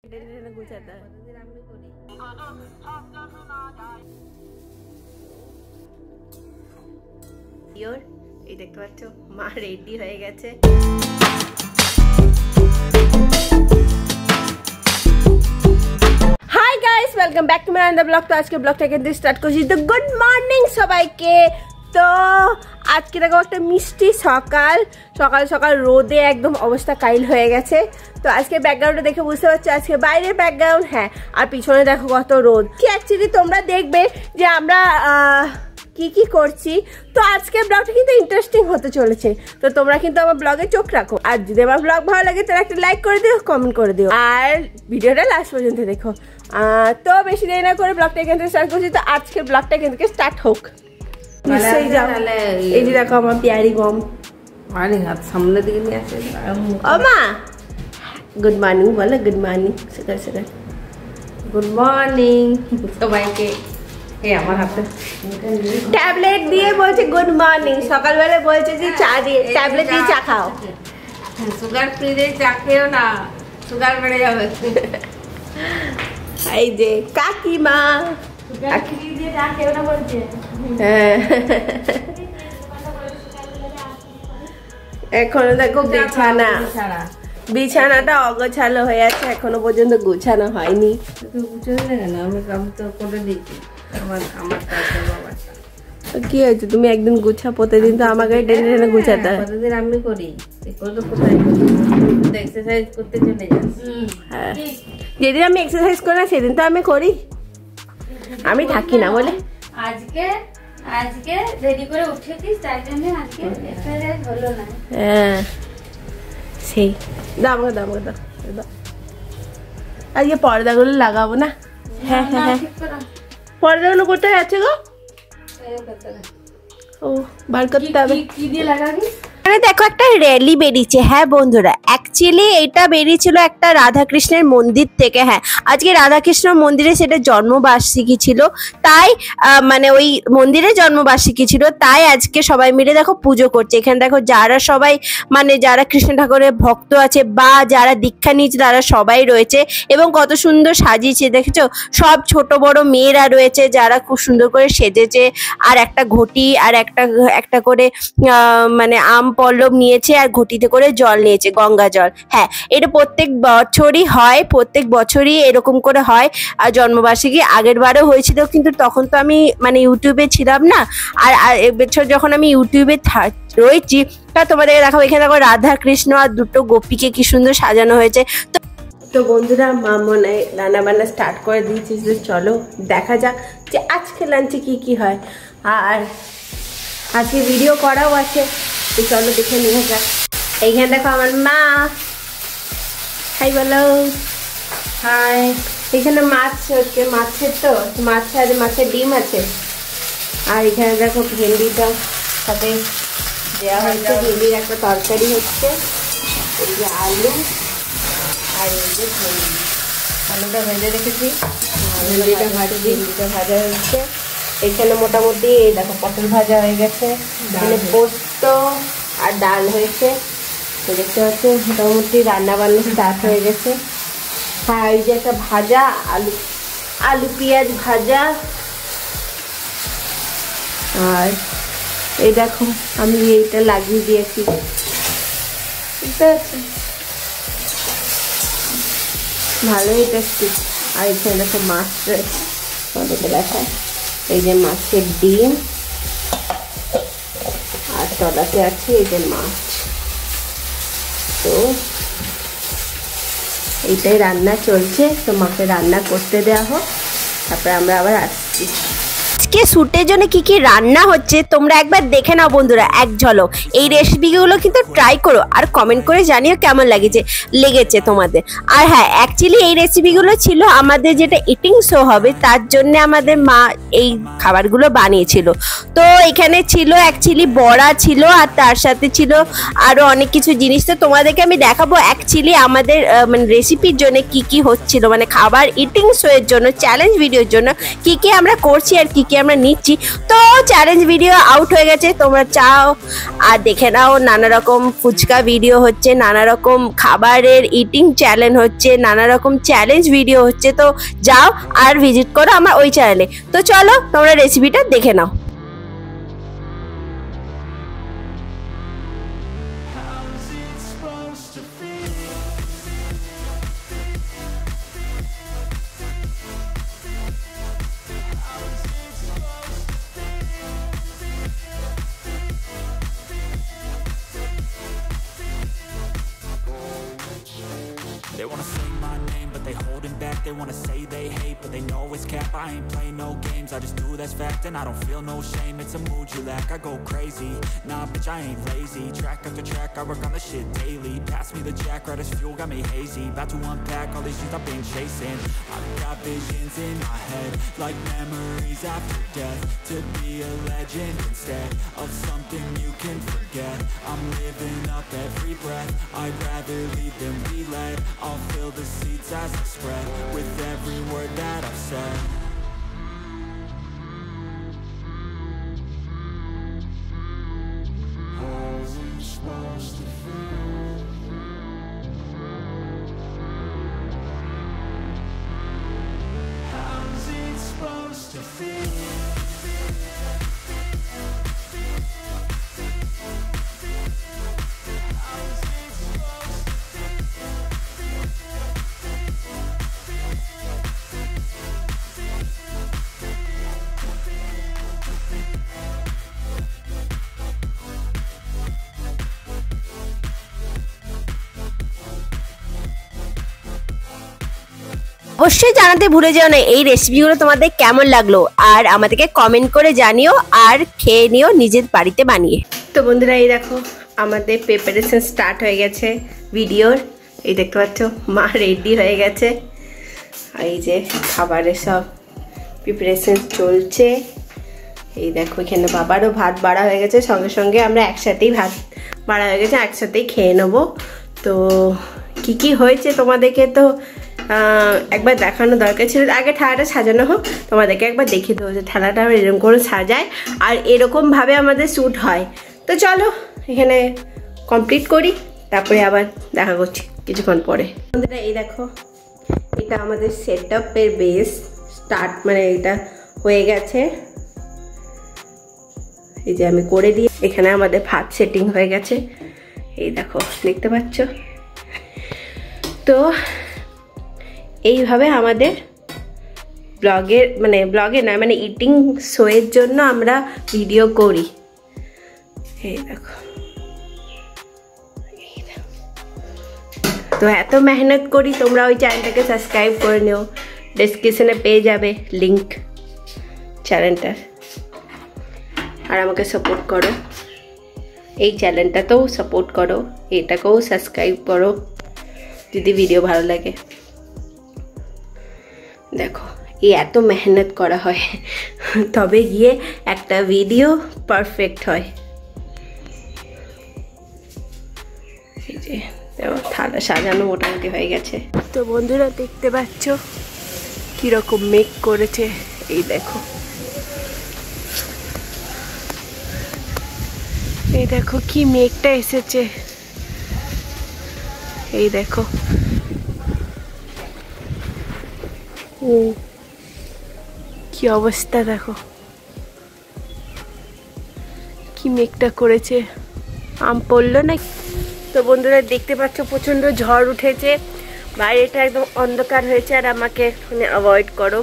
গুছাতে এই দেখতে পাচ্ছ মা রেডি হয়ে গেছে। Hi guys, welcome back to my another blog. তো আজকে ব্লগটা কিন্তু স্টার্ট করছি। তো গুড মর্নিং সবাইকে। তো আজকে দেখো একটা মিষ্টি সকাল সকাল সকাল রোদে একদম অবস্থা কাইল হয়ে গেছে। তো আজকে ব্যাকগ্রাউন্ডটা দেখে বুঝতে পারছো আজকে বাইরের ব্যাকগ্রাউন্ড, হ্যাঁ, আর পিছনে দেখো কত রোদ। কি অ্যাকচুয়ালি তোমরা দেখবে যে আমরা কি কি করছি। তো আজকে ব্লগটা কিন্তু ইন্টারেস্টিং হতে চলেছে। তো তোমরা কিন্তু আমার ব্লগে চোখ রাখো, আর যদি আমার ব্লগ ভালো লাগে তাহলে একটা লাইক করে দিও, কমেন্ট করে দিও, আর ভিডিওটা লাস্ট পর্যন্ত দেখো। তো বেশি দেরি না করে ব্লগটা এখান থেকে স্টার্ট করছি। তো আজকের ব্লগটা এখান থেকে স্টার্ট হোক। নিশ্চয়ই যাও। এই যে দেখো আমার পিয়ারি গম, হাত সামনে দিকে নিয়ে আসে। ও মা গুড মর্নিং বলো, গুড মর্নিং সকাল সকাল। গুড মর্নিং সবাইকে। এই আমার হাতে ট্যাবলেট দিয়ে বলছে গুড মর্নিং, সকালবেলা বলছে যে চা দিয়ে ট্যাবলেট দিয়ে চা খাও। সুগার ফ্রি দিয়ে চা খেও না, সুগার বেড়ে যাবে। এই যে কাকিমা এখনো দেখো বিছানাটা অগোছালো হয়ে আছে, এখনো পর্যন্ত গুছানো হয়নি। কি হয়েছে তুমি একদিন গুছা, প্রতিদিন তো আমাকে টেনে টেনে গুছাতে হয়। প্রতিদিন আমি করি, কোথায় এক্সারসাইজ করতে চলে যাস। হ্যাঁ, যেদিন আমি এক্সারসাইজ করি না সেদিন তো আমি করি, আমি থাকি না বলে। আজকে দেরি করে উঠেছিস তাই জন্য আজকে এক্সারসাইজ হলো না। হ্যাঁ সেই দাম দাম দাম। আজকে পর্দাগুলো লাগাবো না। হ্যাঁ হ্যাঁ হ্যাঁ, পর্দাগুলো কোথায় আছে গো? ও বার করতে হবে। কি দিয়ে লাগাবি? দেখো একটা র্যালি বেরিয়েছে। হ্যাঁ বন্ধুরা, অ্যাকচুয়ালি এটা বেরিয়েছিল একটা রাধাকৃষ্ণের মন্দির থেকে। হ্যাঁ, আজকে রাধাকৃষ্ণ মন্দিরে সেটা জন্মবার্ষিকী ছিল, তাই মানে ওই মন্দিরে জন্মবার্ষিকী ছিল, তাই আজকে সবাই মিলে দেখো পুজো করছে। এখানে দেখো যারা সবাই মানে যারা কৃষ্ণ ঠাকুরের ভক্ত আছে বা যারা দীক্ষা নিয়েছে তারা সবাই রয়েছে, এবং কত সুন্দর সাজিয়েছে দেখেছো। সব ছোট বড় মেয়েরা রয়েছে যারা খুব সুন্দর করে সেজেছে, আর একটা ঘটি আর একটা করে মানে আম পল্লব নিয়েছে, আর ঘটিতে করে জল নিয়েছে, গঙ্গা জল। হ্যাঁ, এটা প্রত্যেক বছরই হয়, প্রত্যেক বছরই এরকম করে হয়। আর জন্মবার্ষিকী আগের বারও হয়েছিল, কিন্তু তখন তো আমি মানে ইউটিউবে ছিলাম না। আর এবছর যখন আমি ইউটিউবে রয়েছি, তা তোমাদের দেখাবো। এখানে দেখো রাধা কৃষ্ণ আর দুটো গোপীকে কি সুন্দর সাজানো হয়েছে। তো বন্ধুরা, মা মনে রান্না বান্না স্টার্ট করে দিয়েছি। চলো দেখা যাক যে আজকে লাঞ্চে কি কি হয়, আর আজকে ভিডিও করাও আছে। তো চলো দেখে নিয়ে যাক। এইখানে দেখো আমার মা, হাই বলো। হাই। এখানে মাছ হচ্ছে, মাছের তো মাছ আর মাছের ডিম আছে। আর এখানে দেখো ভেন্ডিটা সাথে দেওয়া হয়েছে, ভেন্ডির একটা তরকারি হচ্ছে। এই যে আলু আর এই যে ভেন্ডি, আলুটা ভেজে রেখেছি, ভেন্ডিটা ভাজা হচ্ছে। এখানে মোটামুটি দেখো পটল ভাজা হয়ে গেছে, এখানে পোস্ত আর ডাল হয়েছে। তো দেখতে পাচ্ছি মোটামুটি রান্না বান্না স্টার্ট হয়ে গেছে। হ্যাঁ, এই যে একটা ভাজা আলু পেঁয়াজ ভাজা। আর এই দেখো আমি এইটা লাগিয়ে দিয়েছি, বুঝতে পারছি, ভালোই টেস্টি। আর এখানে দেখো মাছ রয়েছে, তোমাদেরকে দেখায়। এই যে মাছের ডিম, আর তলাতে আছে এই যে মাছ। তো এইটাই রান্না চলছে। তো মাকে রান্না করতে দেওয়া হোক, তারপরে আমরা আবার আসছি। আজকে শ্যুটের জন্য কি কি রান্না হচ্ছে তোমরা একবার দেখে নাও বন্ধুরা, এক ঝলক। এই রেসিপিগুলো কিন্তু ট্রাই করো, আর কমেন্ট করে জানিও কেমন লেগেছে তোমাদের। আর হ্যাঁ, অ্যাকচুয়ালি এই রেসিপিগুলো ছিল আমাদের যেটা ইটিং শো হবে, তার জন্য আমাদের মা এই খাবারগুলো বানিয়েছিল। তো এখানে ছিল অ্যাকচুয়ালি বড়া ছিল, আর তার সাথে ছিল আরও অনেক কিছু জিনিস। তো তোমাদেরকে আমি দেখাবো অ্যাকচুয়ালি আমাদের মানে রেসিপির জন্য কি কি হচ্ছিল, মানে খাবার ইটিং শো এর জন্য, চ্যালেঞ্জ ভিডিওর জন্য কি কি আমরা করছি আর কি কি আমরা নিচ্ছি। তো চ্যালেঞ্জ ভিডিও আউট হয়ে গেছে, তোমরা চাও আর দেখে নাও। নানা রকম ফুচকা ভিডিও হচ্ছে, নানা রকম খাবারের ইটিং চ্যালেঞ্জ হচ্ছে, নানা রকম চ্যালেঞ্জ ভিডিও হচ্ছে। তো যাও আর ভিজিট করো আমার ওই চ্যানেলে। তো চলো তোমরা রেসিপিটা দেখে নাও। They wanna say my name, but they holding back. They wanna say they hate, but they know it's cap. I ain't playing no games, I just do that's fact. And I don't feel no shame, it's a mood you lack. I go crazy, nah bitch I ain't lazy. Track after track, I work on the shit daily. Pass me the jack, right as fuel, got me hazy. About to unpack all these things I've been chasing. I've got visions in my head, like memories after death. To be a legend instead of something you can forget. I'm living up every breath, I'd rather lead than be led. I'll fill the seats as I spread with every word that I've said. How's it supposed to feel? How's it supposed to feel? অবশ্যই জানাতে ভুলে যেও না এই রেসিপিগুলো তোমাদের কেমন লাগলো, আর আমাদেরকে কমেন্ট করে জানিও আর খেয়ে নিও নিজের বাড়িতে বানিয়ে। তো বন্ধুরা এই দেখো আমাদের প্রিপারেশন স্টার্ট হয়ে গেছে ভিডিওর। এই দেখতে পাচ্ছ মা রেডি হয়ে গেছে, এই যে খাবারের সব প্রিপারেশন চলছে। এই দেখো এখানে বাবারও ভাত বাড়া হয়ে গেছে, সঙ্গে সঙ্গে আমরা একসাথেই ভাত বাড়া হয়ে গেছে, একসাথেই খেয়ে নেবো। তো কি কি হয়েছে তোমাদেরকে তো একবার দেখানো দরকার ছিল। আগে থালাটা সাজানো হোক, তোমাদেরকে একবার দেখিয়ে দেবো যে থালাটা আমরা এরকম করে সাজাই আর এরকমভাবে আমাদের শ্যুট হয়। তো চলো এখানে কমপ্লিট করি, তারপরে আবার দেখা করছি কিছুক্ষণ পরে। বন্ধুরা এই দেখো এটা আমাদের সেট আপের বেস স্টার্ট, মানে এটা হয়ে গেছে। এই যে আমি করে দিই, এখানে আমাদের ভাত সেটিং হয়ে গেছে, এই দেখো দেখতে পাচ্ছ। তো এইভাবে আমাদের ব্লগের ব্লগে নয় মানে ইটিং শোয়ের জন্য আমরা ভিডিও করি। এই দেখো তো এত মেহনত করি, তোমরা ওই চ্যানেলটাকে সাবস্ক্রাইব করে নিও, ডেসক্রিপশনে পেয়ে যাবে লিংক চ্যানেলটার। আর আমাকে সাপোর্ট করো, এই চ্যানেলটাতেও সাপোর্ট করো, এটাকেও সাবস্ক্রাইব করো যদি ভিডিও ভালো লাগে। দেখো এই এত মেহনত করা হয় তবে গিয়ে একটা ভিডিও পারফেক্ট হয়। এই যে দেখো থালা সাজানো মোটামুটি হয়ে গেছে। তো বন্ধুরা দেখতে পাচ্ছ কিরকম মেক করেছে, এই দেখো এই দেখো কি মেঘটা এসেছে, এই দেখো কি অবস্থা, দেখো কি মেঘটা করেছে, আম পড়লো না। তো বন্ধুরা দেখতে পাচ্ছ প্রচন্ড ঝড় উঠেছে, বাইরেটা একদম অন্ধকার হয়েছে আর আমাকে অ্যাভয়েড করো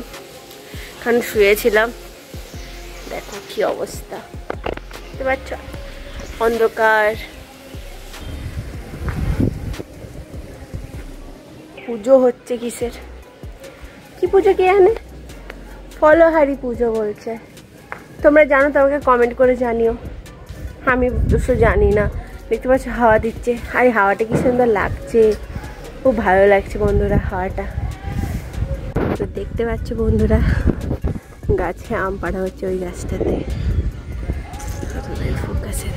কারণ শুয়েছিলাম। দেখো কি অবস্থা দেখতে পাচ্ছ, অন্ধকার। পুজো হচ্ছে কিসের, কি পুজো কে জানে, ফলহারি পুজো বলছে। তোমরা জানো তো আমাকে কমেন্ট করে জানিও, আমি অবশ্য জানি না। দেখতে পাচ্ছ হাওয়া দিচ্ছে, আর এই হাওয়াটা কি সুন্দর লাগছে, খুব ভালো লাগছে বন্ধুরা হাওয়াটা। তো দেখতে পাচ্ছ বন্ধুরা গাছে আম পাড়া হচ্ছে, ওই গাছটাতে ফোকাসে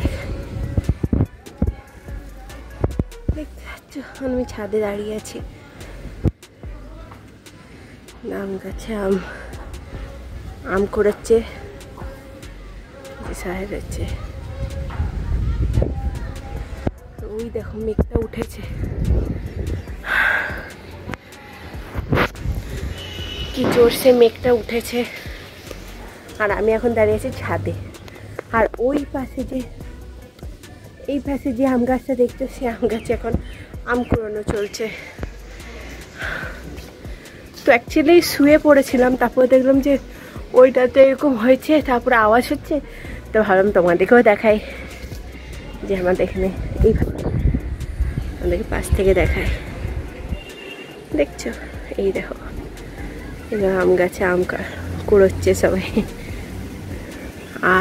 দেখতে পাচ্ছ। আমি ছাদে দাঁড়িয়ে আছি, আম গাছে আম কুড়াচ্ছে সাহেব রয়েছে। ওই দেখো মেঘটা উঠেছে, কি জোরসে মেঘটা উঠেছে। আর আমি এখন দাঁড়িয়ে আছি ছাদে। আর ওই পাশে যে এই পাশে যে আম গাছটা দেখছো, সেই আম গাছে এখন আম কুড়ানো চলছে। তো অ্যাকচুয়ালি শুয়ে পড়েছিলাম, তারপর দেখলাম যে ওইটাতে এরকম হয়েছে, তারপরে আওয়াজ হচ্ছে, তো ভাবলাম তোমাদেরকেও দেখাই যে আমাদের এখানে এইভাবে আমাদেরকে পাশ থেকে দেখায়। দেখছো এই দেখো এবার আম গাছে আম কুড়োচ্ছে সবাই।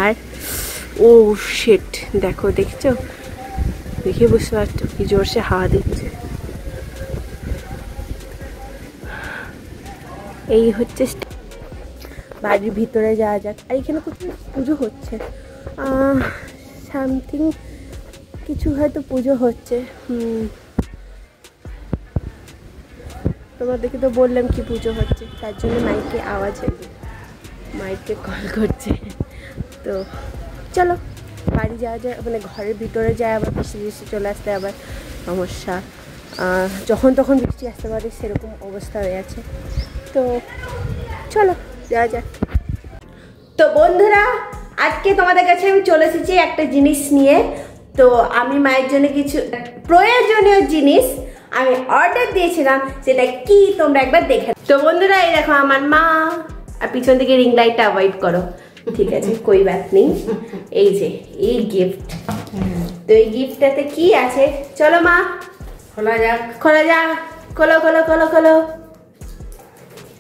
আর ও শিট, দেখো দেখছো, দেখে বুঝতে পারছো কি জোরসে হাওয়া দিচ্ছে। এই হচ্ছে বাড়ির ভিতরে যাওয়া যাক। আর এখানে কোথাও পুজো হচ্ছে, সামথিং কিছু হয়তো পুজো হচ্ছে। তোমাদেরকে তো বললাম কি পুজো হচ্ছে, তার জন্য মাইকে আওয়াজ হয়েছে, মাইকে কল করছে। তো চলো বাড়ি যাওয়া যায়, মানে ঘরের ভিতরে যায়, আবার বৃষ্টি বৃষ্টি চলে আসতে আবার সমস্যা, যখন তখন বৃষ্টি আসতে পারে সেরকম অবস্থা হয়ে আছে। তো চলো যাওয়া যাক। তো বন্ধুরা, আজকে তোমাদের কাছে আমি চলে এসেছি একটা জিনিস নিয়ে। তো আমি মায়ের জন্য কিছু প্রয়োজনীয় জিনিস আমি অর্ডার দিয়েছিলাম, সেটা কি তোমরা একবার দেখে। তো বন্ধুরা এই দেখো আমার মা, আর পিছন থেকে রিং লাইটটা অ্যাভয়েড করো, ঠিক আছে, কই বাত নেই। এই যে এই গিফট, তো এই গিফটটাতে কি আছে চলো মা খোলা যাক। খোলা যাক, খোলো খোলো খোলো খোলো।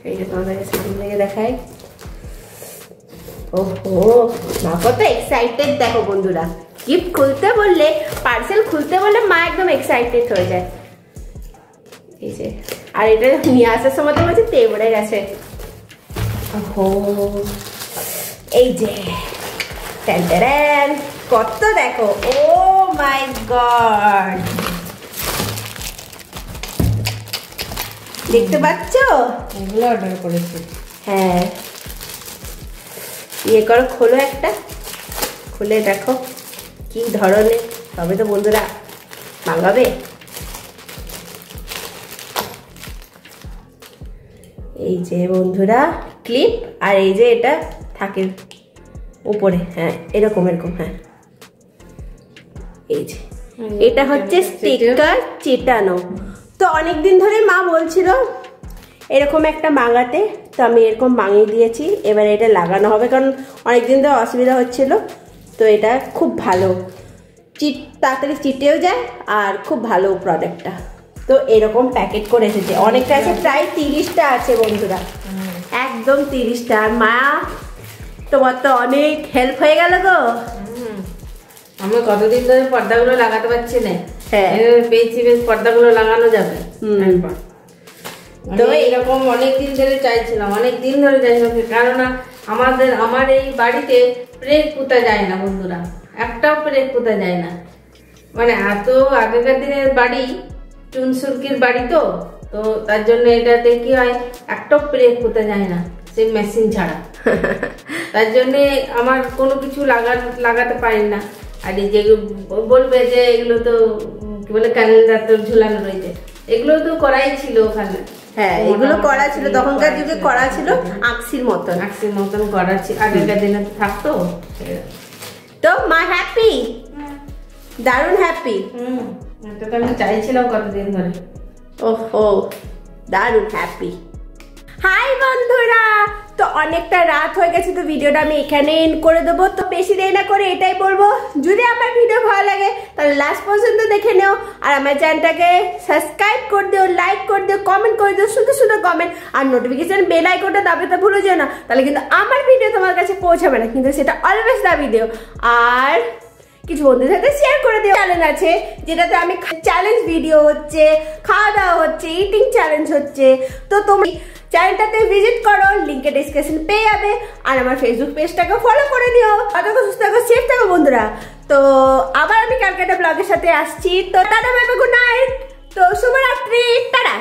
এই যে তোমাদের কাছে লেগে দেখাই। ওহো, মা কত এক্সাইটেড দেখো বন্ধুরা। গিফট খুলতে বললে, পার্সেল খুলতে বললে মা একদম এক্সাইটেড হয়ে যায়। এই যে, আর এটা নিয়ে আসার সময় তো বলছে তেবড়ে গেছে। ওহো, এই যে ট্যান, কত দেখো, ও মাই গড, দেখতে পাচ্ছ? এগুলো অর্ডার করেছি। হ্যাঁ, ইয়ে করো, খোলো একটা, খুলে দেখো কি ধরনের, তবে তো বন্ধুরা মাঙ্গাবে। এই যে বন্ধুরা ক্লিপ, আর এই যে এটা থাকে উপরে, হ্যাঁ এরকম এরকম, হ্যাঁ এই যে এটা হচ্ছে স্টিকার চেটানো। তো অনেকদিন ধরে মা বলছিল এরকম একটা মাঙাতে, তো আমি এরকম মাঙিয়ে দিয়েছি। এবার এটা লাগানো হবে, কারণ অনেকদিন ধরে অসুবিধা হচ্ছিল। তো এটা খুব ভালো, তাড়াতাড়ি চিটেও যায়, আর খুব ভালো প্রোডাক্টটা। তো এরকম প্যাকেট করে এসেছে, অনেকটা আছে, প্রায় 30টা আছে বন্ধুরা, একদম 30টা। আর মা তোমার তো অনেক হেল্প হয়ে গেল গো। আমি কতদিন ধরে পর্দাগুলো লাগাতে পারছি না, হ্যাঁ পেয়েছি, বেশ পর্দাগুলো লাগানো যাবে। তো এরকম অনেকদিন ধরে চাইছিলাম, কারণ আমার এই বাড়িতে প্রেক পুঁতা যায় না বন্ধুরা, একটাও প্রেক পুঁতা যায় না। মানে এত আগেকার দিনের বাড়ি, চুনসুরকির বাড়ি, তো তো তার জন্য এটাতে কি হয়, একটাও প্রেক পুঁতা যায় না, সেই মেশিন ছাড়া। তার জন্যে আমার কোনো কিছু লাগাতে পারি না। আর এই যে বলবে যে এগুলো তো কি বলে, ক্যালেন্ডার তো ঝুলানো রয়েছে, এগুলো তো করাই ছিল ওখানে। হ্যাঁ, এগুলো করা ছিল, তখনকার যুগে করা ছিল, আকসির মতন করা ছিল, আগেকার দিনে থাকতো। তো মা হ্যাপি, দারুণ হ্যাপি। এটা তো আমি চাইছিলাম কতদিন ধরে। ওহো, দারুণ হ্যাপি। হাই বন্ধুরা, তো অনেকটা রাত হয়ে গেছে, তো ভিডিওটা আমি এখানে এন্ড করে দেবো। তো বেশি দেরি না করে এটাই বলবো, যদি আমার ভিডিও ভালো লাগে তাহলে লাস্ট পর্যন্ত দেখে নেও, আর আমার চ্যানেলটাকে সাবস্ক্রাইব করে দিও, লাইক করে দিও, কমেন্ট করে দিও, সুন্দর সুন্দর কমেন্ট, আর নোটিফিকেশন বেল আইকনটা দাবাতে ভুলে যেও না, তাহলে কিন্তু আমার ভিডিও তোমার কাছে পৌঁছাবে না, কিন্তু সেটা অলওয়েজ দাবি দিও। আর কিছু বন্ধুদের সাথে শেয়ার করে দিও। চ্যালেঞ্জ আছে, যেটাতে আমি চ্যালেঞ্জ ভিডিও হচ্ছে, খাওয়া দাওয়া হচ্ছে, ইটিং চ্যালেঞ্জ হচ্ছে। তো তুমি চ্যানেলটাতে ভিজিট করো, লিঙ্কে ডিসক্রিপশন পেয়ে যাবে, আর আমার ফেসবুক পেজটাকে ফলো করে নিও। ভালো থাকো, সুস্থ থাকো, সেফ থাকো বন্ধুরা। তো আবার আমি কালকে একটা ব্লগের সাথে আসছি। তো tata, bye bye, good night, তো শুভরাত্রি, টাটা।